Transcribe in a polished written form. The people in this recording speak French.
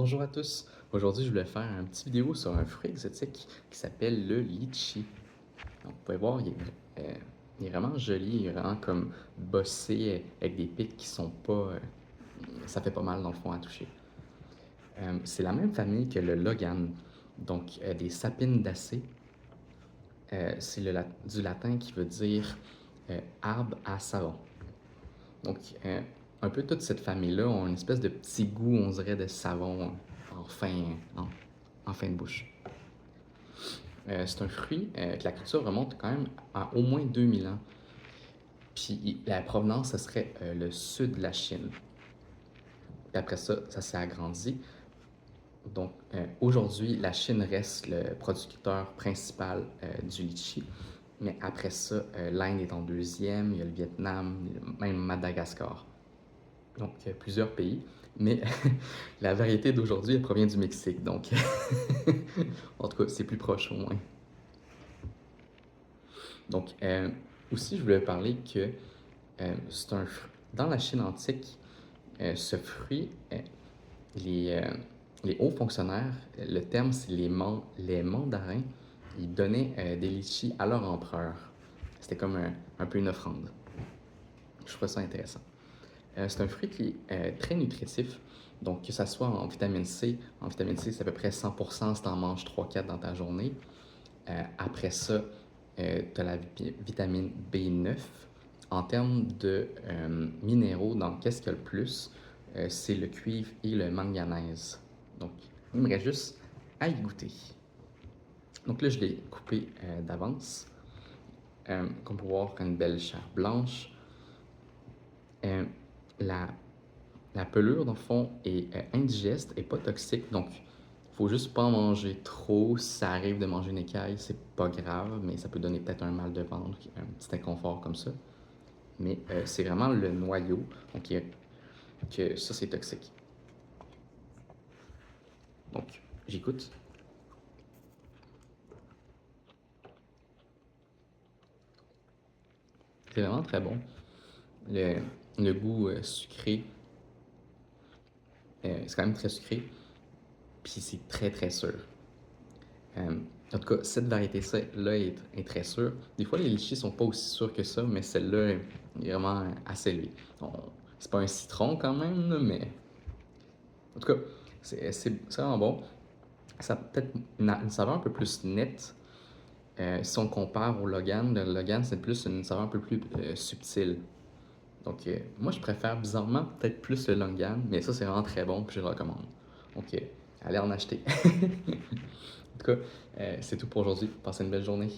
Bonjour à tous. Aujourd'hui, je voulais faire une petite vidéo sur un fruit exotique qui s'appelle le litchi. Donc, vous pouvez voir, il est vraiment joli, il est vraiment comme bossé avec des pics qui sont pas. Ça fait pas mal dans le fond à toucher. C'est la même famille que le logan, donc des sapindaceae. C'est du latin qui veut dire arbre à savon. Donc, un peu toute cette famille-là ont une espèce de petit goût, on dirait, de savon en fin, en, en fin de bouche. C'est un fruit que la culture remonte quand même à au moins 2000 ans. Puis la provenance, ce serait le sud de la Chine. Puis après ça, ça s'est agrandi. Donc aujourd'hui, la Chine reste le producteur principal du litchi. Mais après ça, l'Inde est en deuxième, il y a le Vietnam, même Madagascar. Donc plusieurs pays. Mais la variété d'aujourd'hui, elle provient du Mexique. Donc en tout cas, c'est plus proche au moins. Donc, aussi, je voulais parler que dans la Chine antique, ce fruit, les, euh, les hauts fonctionnaires, le terme c'est les mandarins, ils donnaient des litchis à leur empereur. C'était comme un peu une offrande. Je trouve ça intéressant. C'est un fruit qui est très nutritif. Donc, que ça soit en vitamine C, c'est à peu près 100% si tu en manges 3-4 dans ta journée. Après ça, tu as la vitamine B9. En termes de minéraux, donc qu'est-ce qu'il y a le plus? C'est le cuivre et le manganèse. Donc, il me reste juste à y goûter. Donc là, je l'ai coupé d'avance. Comme pour voir une belle chair blanche. Euh, la, la pelure, dans le fond, est indigeste et pas toxique. Donc, faut juste pas en manger trop. Si ça arrive de manger une écaille, c'est pas grave, mais ça peut donner peut-être un mal de ventre, un petit inconfort comme ça. Mais c'est vraiment le noyau, donc que ça c'est toxique. Donc, j'écoute. C'est vraiment très bon. Le, le goût sucré, c'est quand même très sucré, puis c'est très très sûr. En tout cas, cette variété-là est très sûre. Des fois, les litchis sont pas aussi sûrs que ça, mais celle-là est vraiment assez élevée. C'est pas un citron quand même, là, mais en tout cas, c'est vraiment bon. Ça a peut-être une saveur un peu plus nette. Si on compare au Logan, le Logan, c'est plus une saveur un peu plus subtile. Donc, moi, je préfère bizarrement peut-être plus le Logan, mais ça, c'est vraiment très bon, puis je le recommande. Donc, allez en acheter. En tout cas, c'est tout pour aujourd'hui. Passez une belle journée.